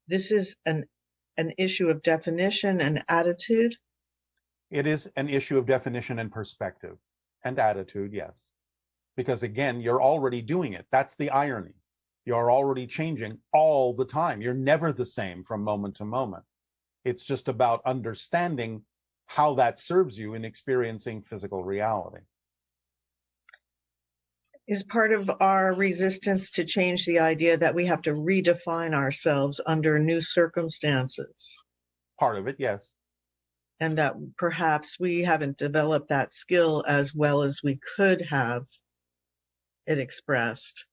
this is an issue of definition and attitude? It is an issue of definition and perspective and attitude, yes. Because again, you're already doing it. That's the irony. You're already changing all the time. You're never the same from moment to moment. It's just about understanding how that serves you in experiencing physical reality. Is part of our resistance to change the idea that we have to redefine ourselves under new circumstances? Part of it, yes. And that perhaps we haven't developed that skill as well as we could have it expressed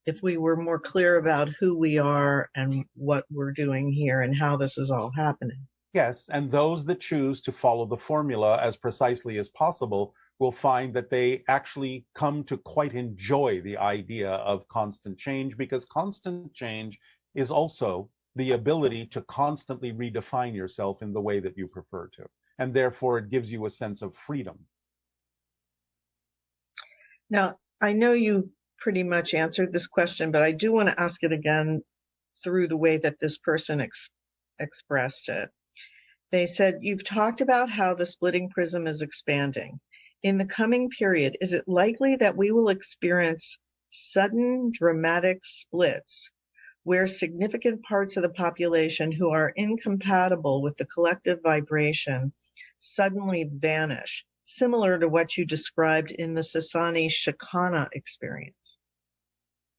if we were more clear about who we are and what we're doing here and how this is all happening. Yes, and those that choose to follow the formula as precisely as possible will find that they actually come to quite enjoy the idea of constant change, because constant change is also the ability to constantly redefine yourself in the way that you prefer to. And therefore, it gives you a sense of freedom. Now, I know you pretty much answered this question, but I do want to ask it again through the way that this person expressed it. They said, you've talked about how the splitting prism is expanding. In the coming period, is it likely that we will experience sudden dramatic splits where significant parts of the population who are incompatible with the collective vibration suddenly vanish, similar to what you described in the Sasani Shikana experience?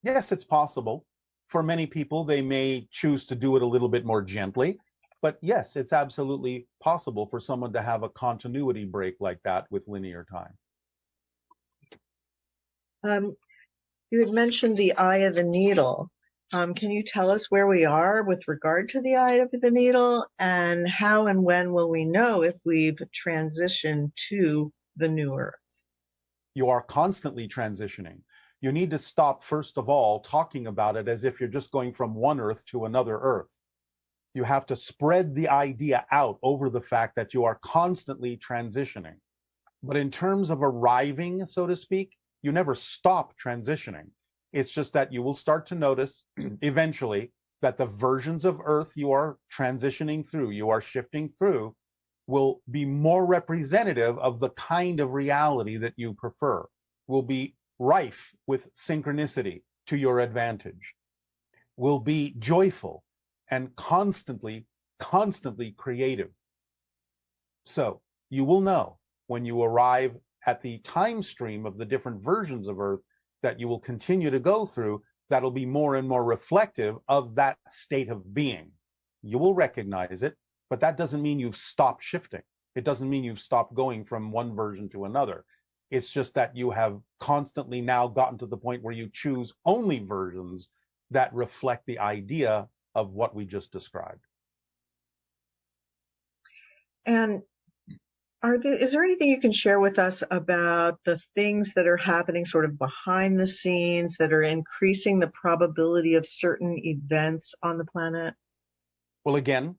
Yes, it's possible. For many people, they may choose to do it a little bit more gently. But yes, it's absolutely possible for someone to have a continuity break like that with linear time. You had mentioned the eye of the needle. Can you tell us where we are with regard to the eye of the needle, and how and when will we know if we've transitioned to the new Earth? You are constantly transitioning. You need to stop, first of all, talking about it as if you're just going from one Earth to another Earth. You have to spread the idea out over the fact that you are constantly transitioning. But in terms of arriving, so to speak, you never stop transitioning. It's just that you will start to notice eventually that the versions of Earth you are transitioning through, you are shifting through, will be more representative of the kind of reality that you prefer, will be rife with synchronicity to your advantage, will be joyful and constantly creative. So you will know when you arrive at the time stream of the different versions of Earth that you will continue to go through, that'll be more and more reflective of that state of being. You will recognize it, but that doesn't mean you've stopped shifting. It doesn't mean you've stopped going from one version to another. It's just that you have constantly now gotten to the point where you choose only versions that reflect the idea of what we just described. And is there anything you can share with us about the things that are happening sort of behind the scenes that are increasing the probability of certain events on the planet? Well, again,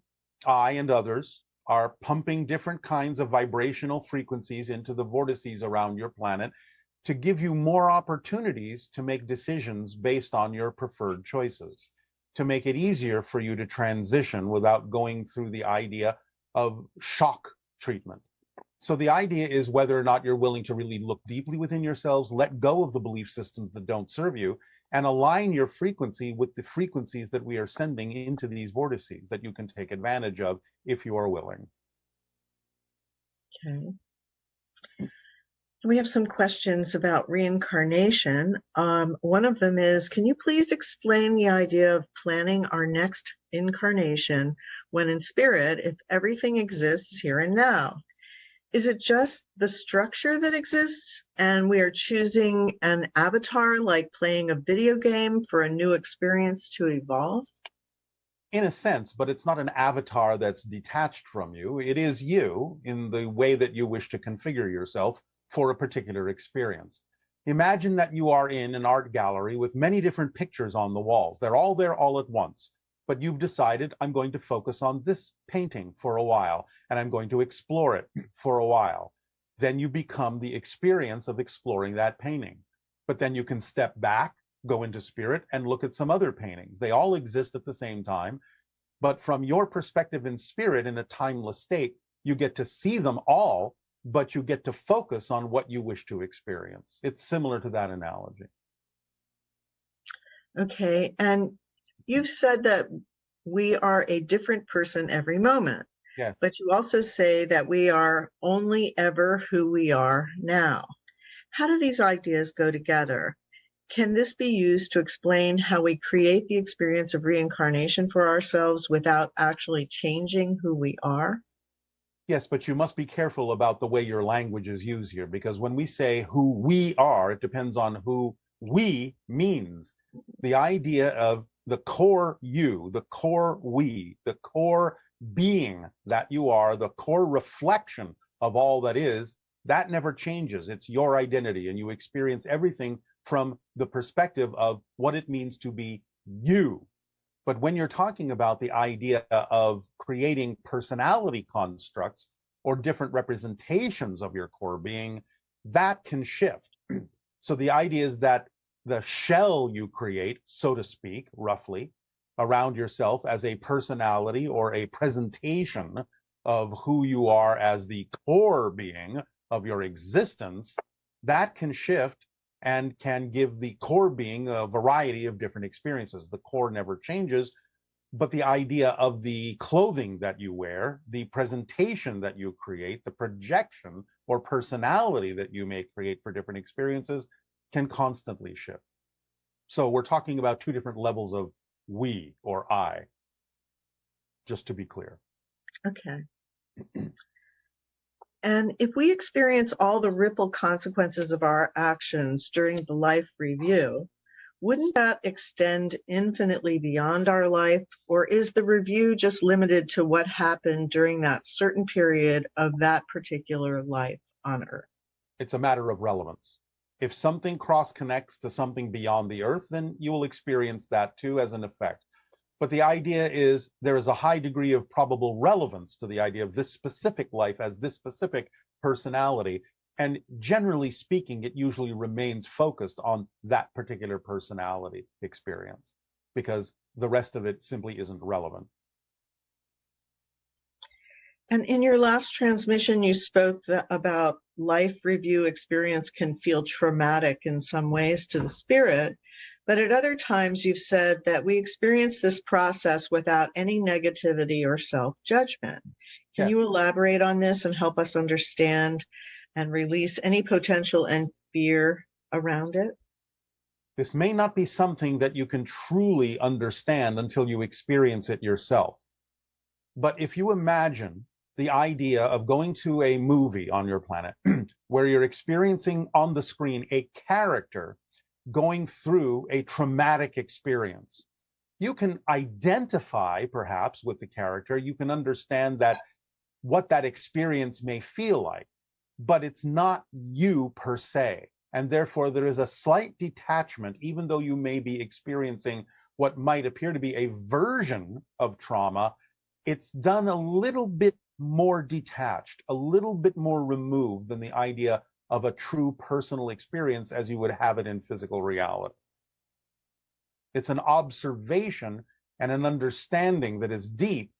I and others are pumping different kinds of vibrational frequencies into the vortices around your planet to give you more opportunities to make decisions based on your preferred choices, to make it easier for you to transition without going through the idea of shock treatment. So the idea is whether or not you're willing to really look deeply within yourselves, let go of the belief systems that don't serve you, and align your frequency with the frequencies that we are sending into these vortices that you can take advantage of if you are willing. Okay. We have some questions about reincarnation. One of them is, can you please explain the idea of planning our next incarnation when in spirit, if everything exists here and now? Is it just the structure that exists and we are choosing an avatar like playing a video game for a new experience to evolve? In a sense, but it's not an avatar that's detached from you. It is you in the way that you wish to configure yourself for a particular experience. Imagine that you are in an art gallery with many different pictures on the walls. They're all there all at once, but you've decided, I'm going to focus on this painting for a while, and I'm going to explore it for a while. Then you become the experience of exploring that painting. But then you can step back, go into spirit, and look at some other paintings. They all exist at the same time. But from your perspective in spirit, in a timeless state, you get to see them all, but you get to focus on what you wish to experience. It's similar to that analogy. Okay. And you've said that we are a different person every moment, Yes. but you also say that we are only ever who we are now. How do these ideas go together? Can this be used to explain how we create the experience of reincarnation for ourselves without actually changing who we are? Yes, but you must be careful about the way your language is used here, because when we say who we are, it depends on who we means. The idea of the core you, the core we, the core being that you are, the core reflection of all that is, that never changes. It's your identity, and you experience everything from the perspective of what it means to be you. But when you're talking about the idea of creating personality constructs or different representations of your core being, that can shift. So the idea is that the shell you create, so to speak, roughly, around yourself as a personality or a presentation of who you are as the core being of your existence, that can shift and can give the core being a variety of different experiences. The core never changes, but the idea of the clothing that you wear, the presentation that you create, the projection or personality that you may create for different experiences can constantly shift. So we're talking about two different levels of we or I, just to be clear. Okay. And if we experience all the ripple consequences of our actions during the life review, wouldn't that extend infinitely beyond our life? Or is the review just limited to what happened during that certain period of that particular life on Earth? It's a matter of relevance. If something cross connects to something beyond the Earth, then you will experience that too as an effect. But the idea is there is a high degree of probable relevance to the idea of this specific life as this specific personality. And generally speaking, it usually remains focused on that particular personality experience because the rest of it simply isn't relevant. And in your last transmission, you spoke about life review experience can feel traumatic in some ways to the spirit, but at other times you've said that we experience this process without any negativity or self-judgment. Can Yes. you elaborate on this and help us understand and release any potential and fear around it? This may not be something that you can truly understand until you experience it yourself. But if you imagine the idea of going to a movie on your planet where you're experiencing on the screen a character going through a traumatic experience, you can identify perhaps with the character. You can understand that what that experience may feel like, but it's not you per se. And therefore, there is a slight detachment, even though you may be experiencing what might appear to be a version of trauma. It's done a little bit more detached, a little bit more removed than the idea of a true personal experience as you would have it in physical reality. It's an observation and an understanding that is deep,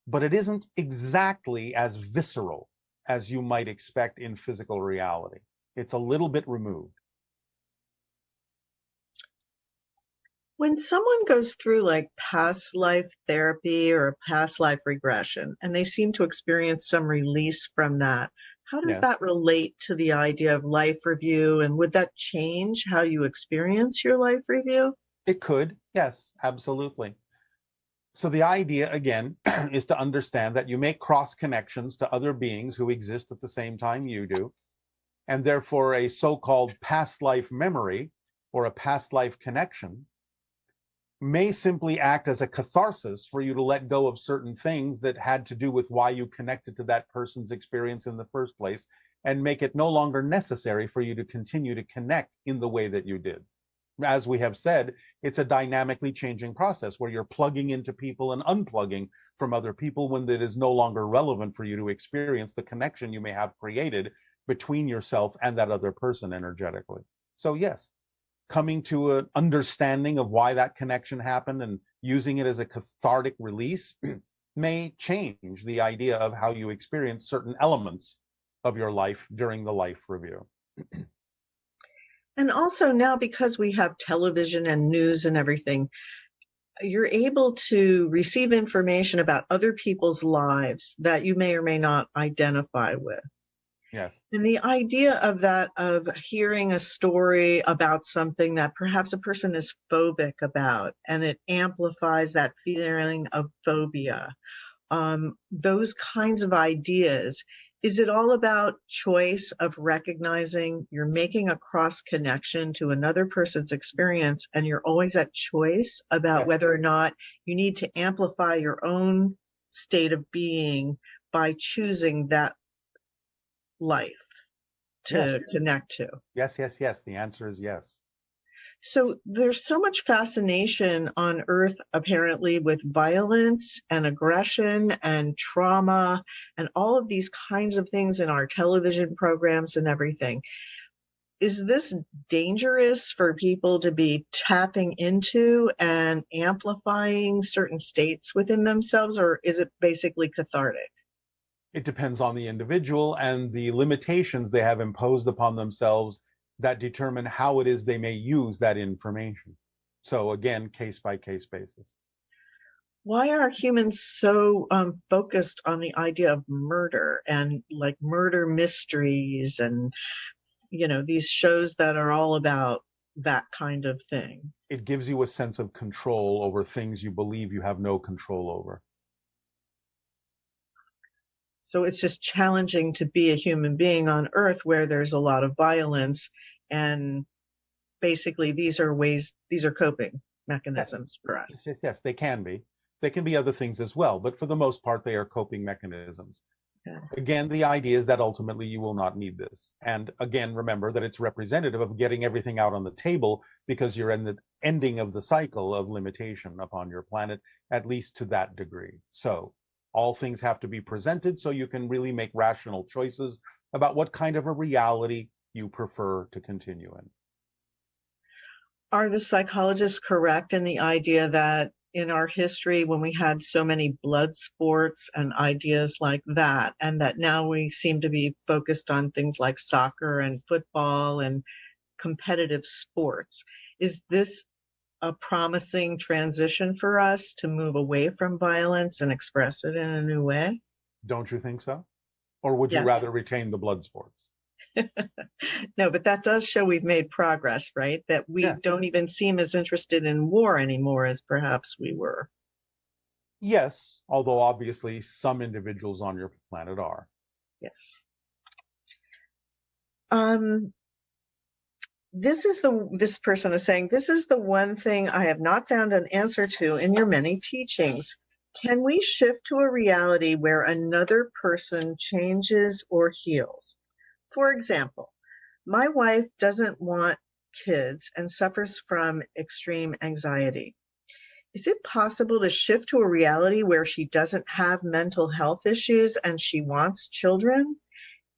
but it isn't exactly as visceral as you might expect in physical reality. It's a little bit removed. When someone goes through like past life therapy or past life regression, and they seem to experience some release from that, how does that relate to the idea of life review? And would that change how you experience your life review? It could, yes, absolutely. So the idea, again, is to understand that you make cross connections to other beings who exist at the same time you do, and therefore a so-called past life memory or a past life connection may simply act as a catharsis for you to let go of certain things that had to do with why you connected to that person's experience in the first place, and make it no longer necessary for you to continue to connect in the way that you did. As we have said, it's a dynamically changing process where you're plugging into people and unplugging from other people when it is no longer relevant for you to experience the connection you may have created between yourself and that other person energetically. So yes, coming to an understanding of why that connection happened and using it as a cathartic release may change the idea of how you experience certain elements of your life during the life review. And also now, because we have television and news and everything, you're able to receive information about other people's lives that you may or may not identify with. Yes. And the idea of that, of hearing a story about something that perhaps a person is phobic about, and it amplifies that feeling of phobia, those kinds of ideas. Is it all about choice of recognizing you're making a cross connection to another person's experience, and you're always at choice about Yes. whether or not you need to amplify your own state of being by choosing that life to Yes. connect to? Yes, yes, yes. The answer is yes. So there's so much fascination on Earth, apparently, with violence and aggression and trauma and all of these kinds of things in our television programs and everything. Is this dangerous for people to be tapping into and amplifying certain states within themselves, or is it basically cathartic? It depends on the individual and the limitations they have imposed upon themselves that determine how it is they may use that information. So again, case by case basis. Why are humans so focused on the idea of murder and like murder mysteries and, these shows that are all about that kind of thing? It gives you a sense of control over things you believe you have no control over. So it's just challenging to be a human being on Earth where there's a lot of violence, and basically these are coping mechanisms for Yes, us. yes, yes, they can be. They can be other things as well, but for the most part, they are coping mechanisms. Yeah. Again, the idea is that ultimately you will not need this. And again, remember that it's representative of getting everything out on the table because you're in the ending of the cycle of limitation upon your planet, at least to that degree. So all things have to be presented so you can really make rational choices about what kind of a reality you prefer to continue in. Are the psychologists correct in the idea that in our history, when we had so many blood sports and ideas like that, and that now we seem to be focused on things like soccer and football and competitive sports, is this a promising transition for us to move away from violence and express it in a new way? Don't you think so? Or would you Yes. rather retain the blood sports? No, but that does show we've made progress, right? That we Yes. don't even seem as interested in war anymore as perhaps we were. Yes, although obviously some individuals on your planet are. Yes. This person is saying, this is the one thing I have not found an answer to in your many teachings. Can we shift to a reality where another person changes or heals? For example, my wife doesn't want kids and suffers from extreme anxiety. Is it possible to shift to a reality where she doesn't have mental health issues and she wants children?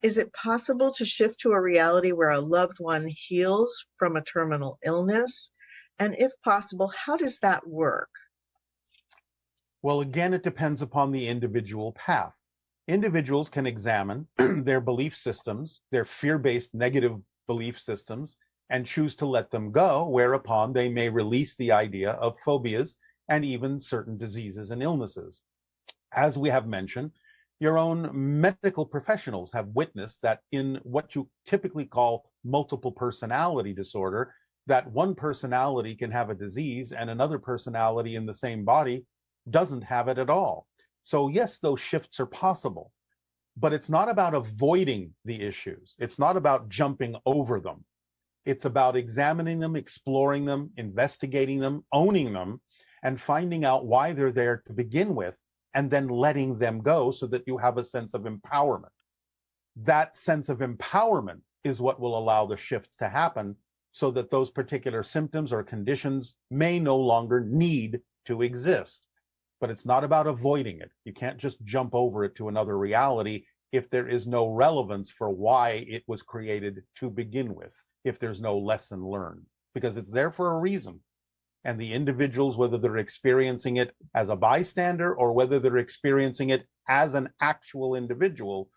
Is it possible to shift to a reality where a loved one heals from a terminal illness? And if possible, how does that work? Well, again, it depends upon the individual path. Individuals can examine their belief systems, their fear-based negative belief systems, and choose to let them go, whereupon they may release the idea of phobias and even certain diseases and illnesses. As we have mentioned, your own medical professionals have witnessed that in what you typically call multiple personality disorder, that one personality can have a disease and another personality in the same body doesn't have it at all. So yes, those shifts are possible, but it's not about avoiding the issues. It's not about jumping over them. It's about examining them, exploring them, investigating them, owning them, and finding out why they're there to begin with, and then letting them go so that you have a sense of empowerment. That sense of empowerment is what will allow the shifts to happen so that those particular symptoms or conditions may no longer need to exist. But it's not about avoiding it. You can't just jump over it to another reality if there is no relevance for why it was created to begin with, if there's no lesson learned, because it's there for a reason. And the individuals, whether they're experiencing it as a bystander or whether they're experiencing it as an actual individual,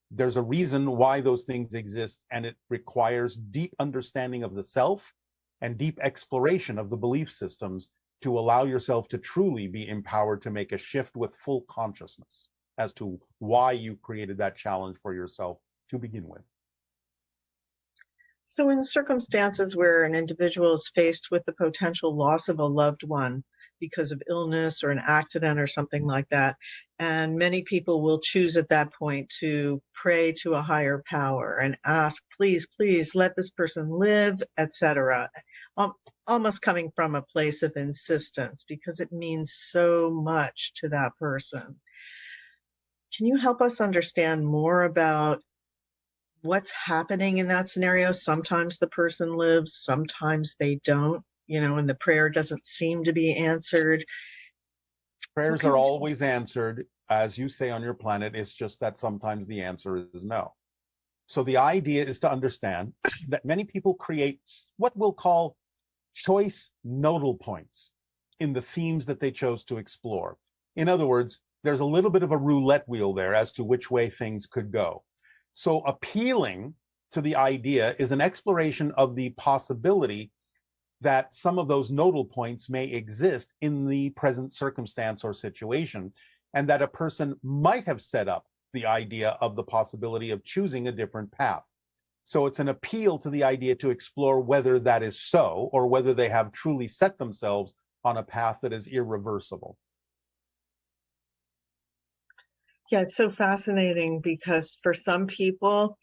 there's a reason why those things exist, and it requires deep understanding of the self and deep exploration of the belief systems to allow yourself to truly be empowered to make a shift with full consciousness as to why you created that challenge for yourself to begin with. So in circumstances where an individual is faced with the potential loss of a loved one because of illness or an accident or something like that, and many people will choose at that point to pray to a higher power and ask, please, please let this person live, etc., almost coming from a place of insistence because it means so much to that person. Can you help us understand more about what's happening in that scenario? Sometimes the person lives, sometimes they don't, and the prayer doesn't seem to be answered. Prayers are always answered, as you say, on your planet. It's just that sometimes the answer is no. So the idea is to understand that many people create what we'll call choice nodal points in the themes that they chose to explore. In other words, there's a little bit of a roulette wheel there as to which way things could go. So appealing to the idea is an exploration of the possibility that some of those nodal points may exist in the present circumstance or situation, and that a person might have set up the idea of the possibility of choosing a different path. So it's an appeal to the idea to explore whether that is so, or whether they have truly set themselves on a path that is irreversible. Yeah, it's so fascinating because for some people,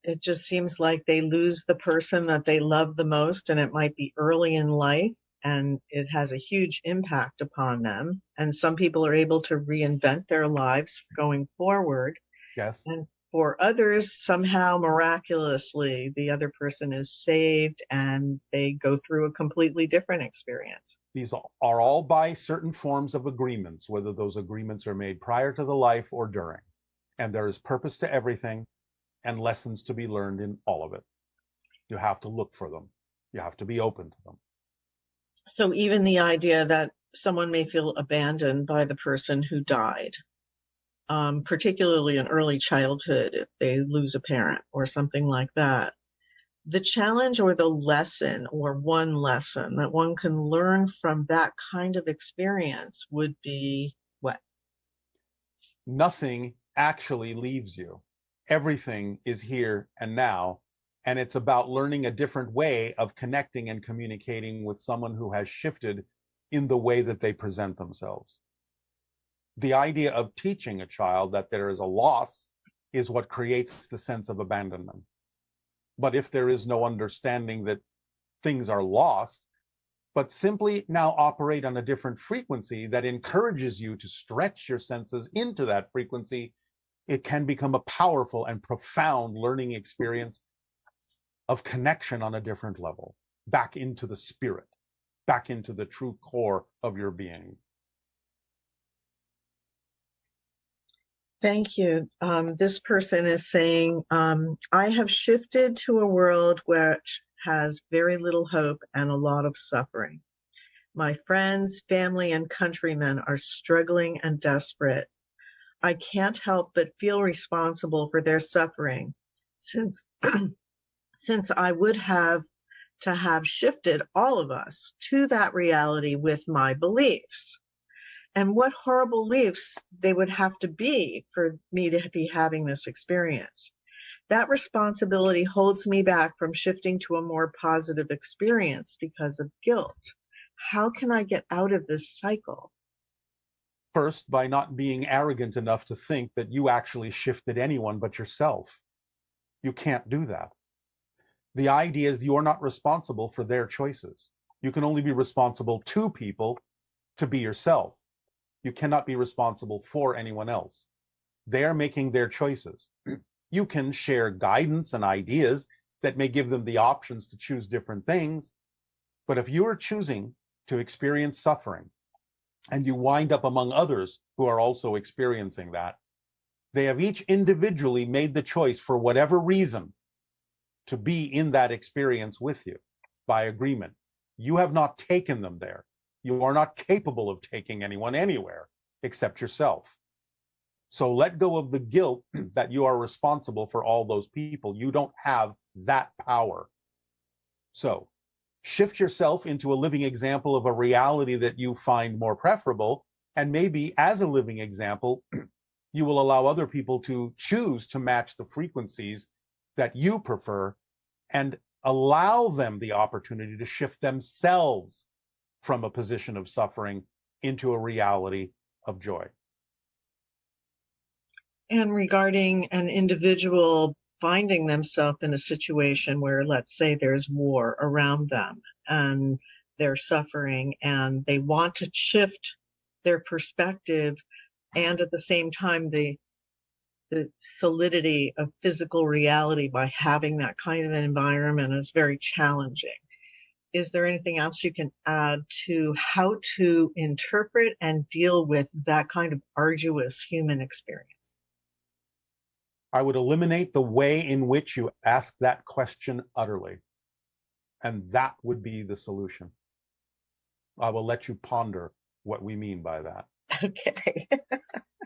it just seems like they lose the person that they love the most, and it might be early in life, and it has a huge impact upon them. And some people are able to reinvent their lives going forward. Yes. And for others, somehow miraculously, the other person is saved and they go through a completely different experience. These are all by certain forms of agreements, whether those agreements are made prior to the life or during. And there is purpose to everything and lessons to be learned in all of it. You have to look for them. You have to be open to them. So even the idea that someone may feel abandoned by the person who died, particularly in early childhood, if they lose a parent or something like that, the challenge or the lesson, or one lesson that one can learn from that kind of experience would be what? Nothing actually leaves you. Everything is here and now, and it's about learning a different way of connecting and communicating with someone who has shifted in the way that they present themselves. The idea of teaching a child that there is a loss is what creates the sense of abandonment. But if there is no understanding that things are lost, but simply now operate on a different frequency that encourages you to stretch your senses into that frequency, it can become a powerful and profound learning experience of connection on a different level, back into the spirit, back into the true core of your being. Thank you. This person is saying, I have shifted to a world which has very little hope and a lot of suffering. My friends, family, and countrymen are struggling and desperate. I can't help but feel responsible for their suffering since I would have to have shifted all of us to that reality with my beliefs. And what horrible beliefs they would have to be for me to be having this experience. That responsibility holds me back from shifting to a more positive experience because of guilt. How can I get out of this cycle? First, by not being arrogant enough to think that you actually shifted anyone but yourself. You can't do that. The idea is you're not responsible for their choices. You can only be responsible to people to be yourself. You cannot be responsible for anyone else. They're making their choices. You can share guidance and ideas that may give them the options to choose different things. But if you are choosing to experience suffering and you wind up among others who are also experiencing that, they have each individually made the choice for whatever reason to be in that experience with you by agreement. You have not taken them there. You are not capable of taking anyone anywhere except yourself. So let go of the guilt that you are responsible for all those people. You don't have that power. So shift yourself into a living example of a reality that you find more preferable. And maybe as a living example, you will allow other people to choose to match the frequencies that you prefer and allow them the opportunity to shift themselves from a position of suffering into a reality of joy. And regarding an individual finding themselves in a situation where, let's say, there's war around them and they're suffering and they want to shift their perspective, and at the same time the solidity of physical reality by having that kind of an environment is very challenging. Is there anything else you can add to how to interpret and deal with that kind of arduous human experience? I would eliminate the way in which you ask that question utterly. And that would be the solution. I will let you ponder what we mean by that. Okay.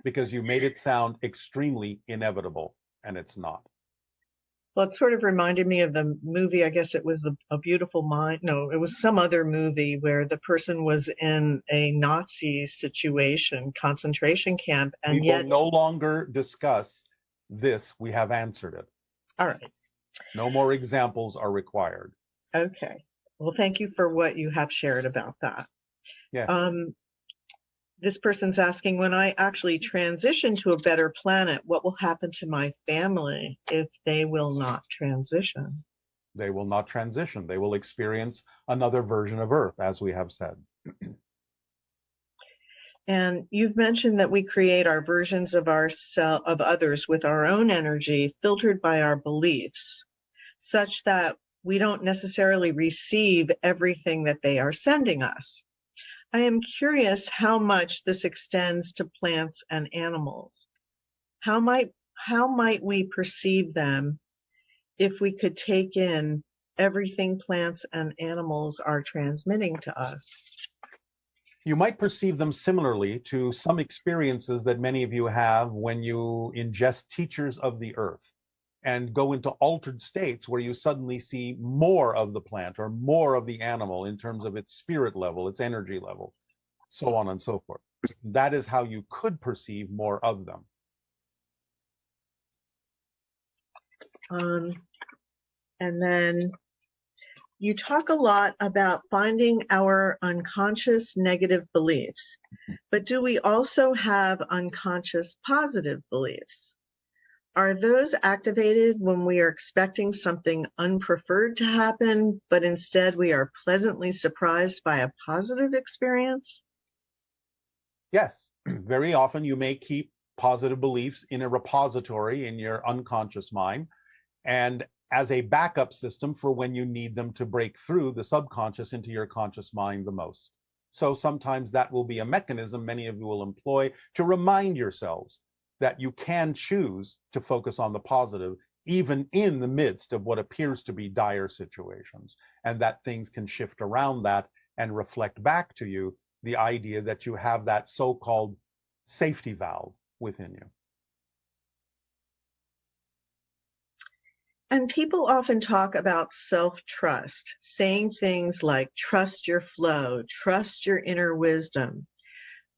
Because you made it sound extremely inevitable, and it's not. Well, it sort of reminded me of the movie, I guess it was A Beautiful Mind. No, it was some other movie where the person was in a Nazi situation, concentration camp, and we yet... will no longer discuss this. We have answered it. All right. No more examples are required. Okay. Well, thank you for what you have shared about that. Yes. This person's asking, when I actually transition to a better planet, what will happen to my family if they will not transition? They will not transition. They will experience another version of Earth, as we have said. And you've mentioned that we create our versions of of others with our own energy, filtered by our beliefs, such that we don't necessarily receive everything that they are sending us. I am curious how much this extends to plants and animals. How might we perceive them if we could take in everything plants and animals are transmitting to us? You might perceive them similarly to some experiences that many of you have when you ingest teachers of the earth and go into altered states where you suddenly see more of the plant or more of the animal in terms of its spirit level, its energy level, so on and so forth. That is how you could perceive more of them. And then you talk a lot about finding our unconscious negative beliefs, but do we also have unconscious positive beliefs? Are those activated when we are expecting something unpreferred to happen, but instead we are pleasantly surprised by a positive experience? Yes, very often you may keep positive beliefs in a repository in your unconscious mind, and as a backup system for when you need them to break through the subconscious into your conscious mind the most. So sometimes that will be a mechanism many of you will employ to remind yourselves that you can choose to focus on the positive, even in the midst of what appears to be dire situations, and that things can shift around that and reflect back to you the idea that you have that so-called safety valve within you. And people often talk about self-trust, saying things like, trust your flow, trust your inner wisdom.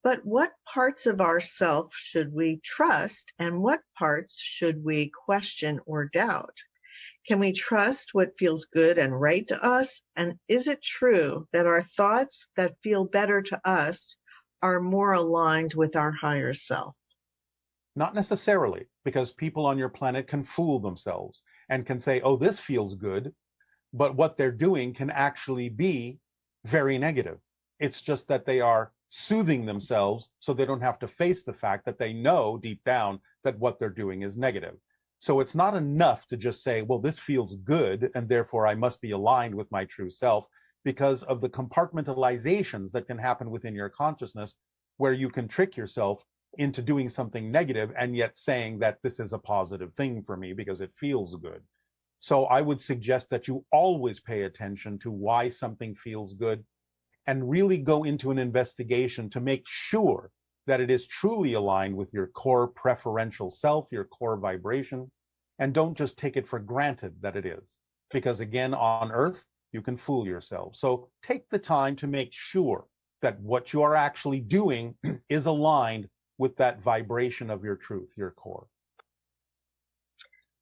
But what parts of ourself should we trust, and what parts should we question or doubt? Can we trust what feels good and right to us? And is it true that our thoughts that feel better to us are more aligned with our higher self? Not necessarily, because people on your planet can fool themselves and can say, oh, this feels good, but what they're doing can actually be very negative. It's just that they are soothing themselves so they don't have to face the fact that they know deep down that what they're doing is negative. So it's not enough to just say, well, this feels good, and therefore I must be aligned with my true self, because of the compartmentalizations that can happen within your consciousness, where you can trick yourself into doing something negative and yet saying that this is a positive thing for me because it feels good. So I would suggest that you always pay attention to why something feels good and really go into an investigation to make sure that it is truly aligned with your core preferential self, your core vibration, and don't just take it for granted that it is. Because again, on earth, you can fool yourself. So take the time to make sure that what you are actually doing is aligned with that vibration of your truth, your core.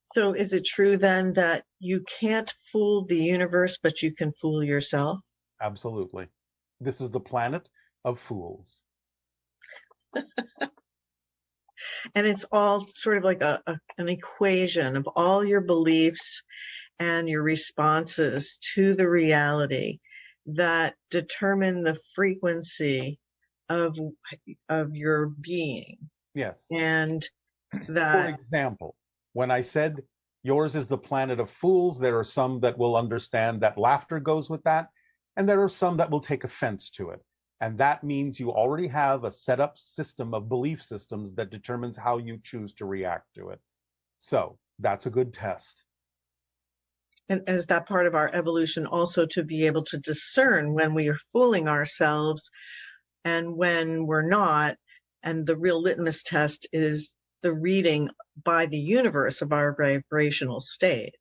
So is it true then that you can't fool the universe, but you can fool yourself? Absolutely. This is the planet of fools. And it's all sort of like an equation of all your beliefs and your responses to the reality that determine the frequency of your being. Yes. And For that, example, when I said yours is the planet of fools, there are some that will understand that laughter goes with that, and there are some that will take offense to it. And that means you already have a set up system of belief systems that determines how you choose to react to it. So that's a good test. and is that part of our evolution also to be able to discern when we are fooling ourselves and when we're not? And the real litmus test is the reading by the universe of our vibrational state.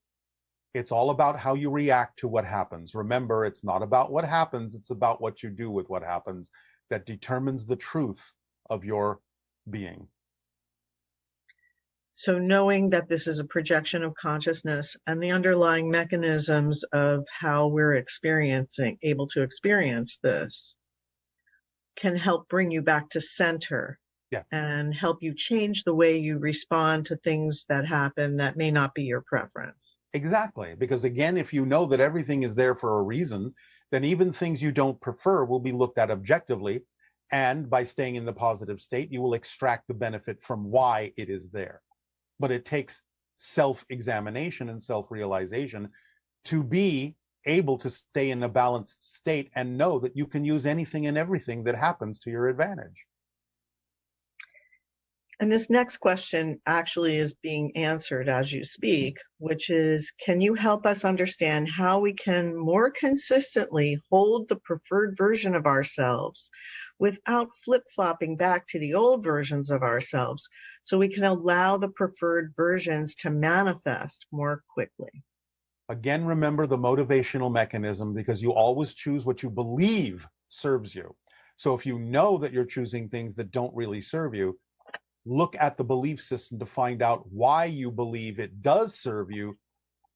It's all about how you react to what happens. Remember, it's not about what happens, it's about what you do with what happens that determines the truth of your being. So knowing that this is a projection of consciousness and the underlying mechanisms of how we're able to experience this can help bring you back to center. Yes. And help you change the way you respond to things that happen that may not be your preference. Exactly. Because again, if you know that everything is there for a reason, then even things you don't prefer will be looked at objectively. And by staying in the positive state, you will extract the benefit from why it is there. But it takes self-examination and self-realization to be able to stay in a balanced state and know that you can use anything and everything that happens to your advantage. And this next question actually is being answered as you speak, which is, can you help us understand how we can more consistently hold the preferred version of ourselves without flip-flopping back to the old versions of ourselves so we can allow the preferred versions to manifest more quickly? Again, remember the motivational mechanism, because you always choose what you believe serves you. So if you know that you're choosing things that don't really serve you, look at the belief system to find out why you believe it does serve you.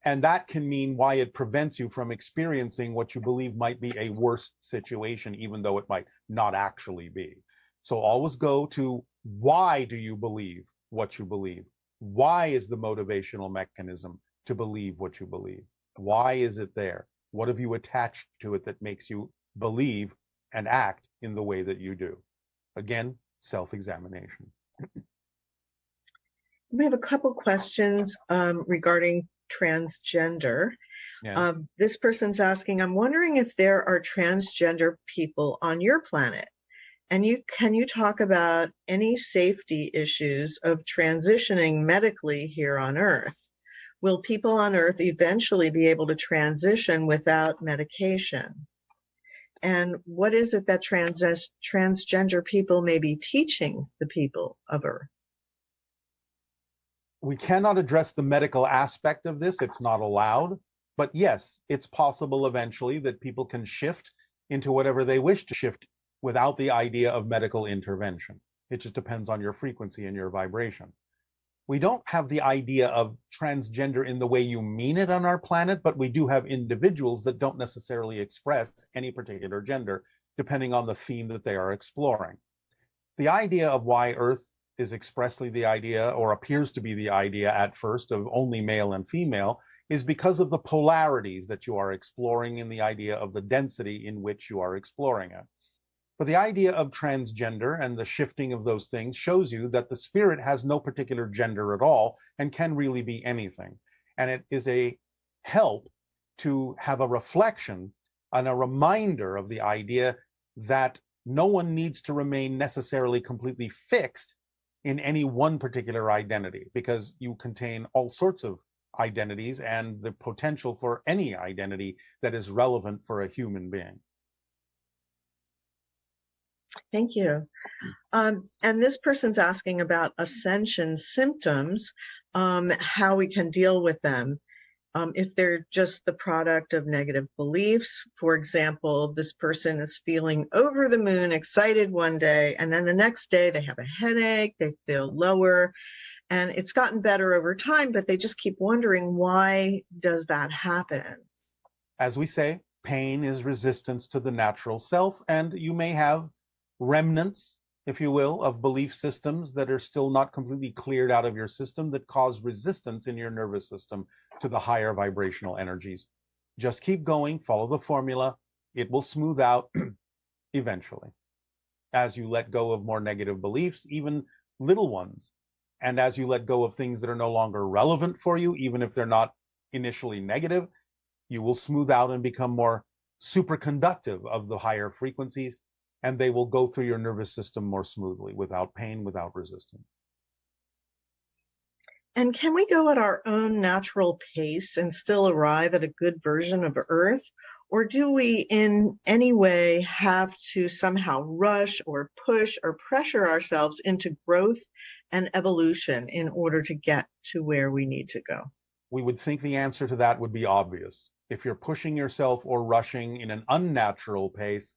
And that can mean why it prevents you from experiencing what you believe might be a worse situation, even though it might not actually be. So always go to, why do you believe what you believe? Why is the motivational mechanism to believe what you believe? Why is it there? What have you attached to it that makes you believe and act in the way that you do? Again, self-examination. We have a couple questions regarding transgender. Yeah. This person's asking, I'm wondering if there are transgender people on your planet. And can you talk about any safety issues of transitioning medically here on Earth? Will people on Earth eventually be able to transition without medication? And what is it that transgender people may be teaching the people of Earth? We cannot address the medical aspect of this. It's not allowed. But yes, it's possible eventually that people can shift into whatever they wish to shift without the idea of medical intervention. It just depends on your frequency and your vibration. We don't have the idea of transgender in the way you mean it on our planet, but we do have individuals that don't necessarily express any particular gender, depending on the theme that they are exploring. The idea of why Earth is expressly the idea, or appears to be the idea at first, of only male and female, is because of the polarities that you are exploring in the idea of the density in which you are exploring it. But the idea of transgender and the shifting of those things shows you that the spirit has no particular gender at all and can really be anything. And it is a help to have a reflection and a reminder of the idea that no one needs to remain necessarily completely fixed in any one particular identity, because you contain all sorts of identities and the potential for any identity that is relevant for a human being. Thank you. And this person's asking about ascension symptoms, how we can deal with them. If they're just the product of negative beliefs. For example, this person is feeling over the moon, excited one day, and then the next day they have a headache, they feel lower, and it's gotten better over time, but they just keep wondering, why does that happen? As we say, pain is resistance to the natural self, and you may have remnants, if you will, of belief systems that are still not completely cleared out of your system that cause resistance in your nervous system to the higher vibrational energies. Just keep going, follow the formula. It will smooth out eventually as you let go of more negative beliefs, even little ones. And as you let go of things that are no longer relevant for you, even if they're not initially negative, you will smooth out and become more superconductive of the higher frequencies, and they will go through your nervous system more smoothly, without pain, without resistance. And can we go at our own natural pace and still arrive at a good version of Earth? Or do we in any way have to somehow rush or push or pressure ourselves into growth and evolution in order to get to where we need to go? We would think the answer to that would be obvious. If you're pushing yourself or rushing in an unnatural pace,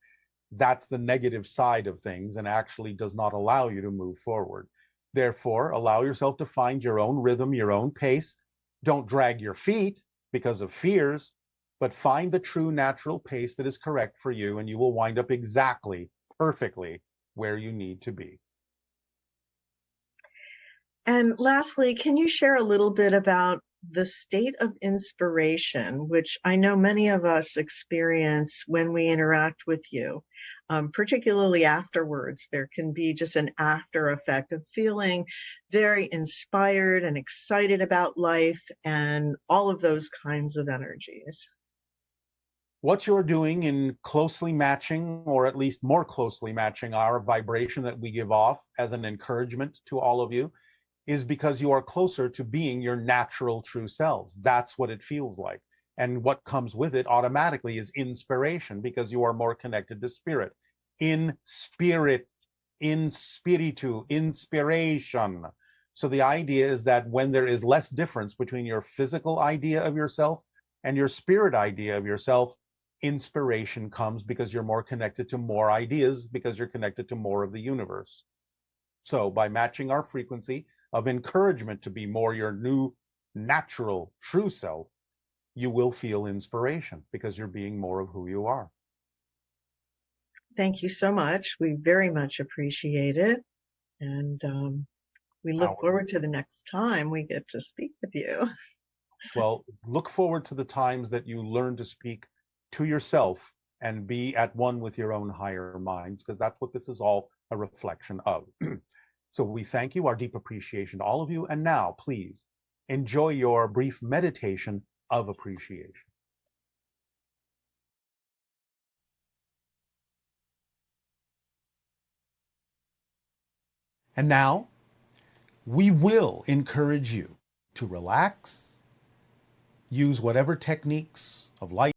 that's the negative side of things and actually does not allow you to move forward. Therefore, allow yourself to find your own rhythm, your own pace. Don't drag your feet because of fears, but find the true natural pace that is correct for you, and you will wind up exactly, perfectly where you need to be. And lastly, can you share a little bit about the state of inspiration, which I know many of us experience when we interact with you, particularly afterwards? There can be just an after effect of feeling very inspired and excited about life and all of those kinds of energies. What you're doing in closely matching, or at least more closely matching, our vibration that we give off as an encouragement to all of you is because you are closer to being your natural true selves. That's what it feels like. And what comes with it automatically is inspiration, because you are more connected to spirit. In spirit, in spiritu, inspiration. So the idea is that when there is less difference between your physical idea of yourself and your spirit idea of yourself, inspiration comes because you're more connected to more ideas, because you're connected to more of the universe. So by matching our frequency of encouragement to be more your new natural true self, you will feel inspiration because you're being more of who you are. Thank you so much. We very much appreciate it. And we look forward to the next time we get to speak with you. Well, look forward to the times that you learn to speak to yourself and be at one with your own higher mind, because that's what this is all a reflection of. So we thank you, our deep appreciation to all of you. And now, please, enjoy your brief meditation of appreciation. And now, we will encourage you to relax, use whatever techniques of light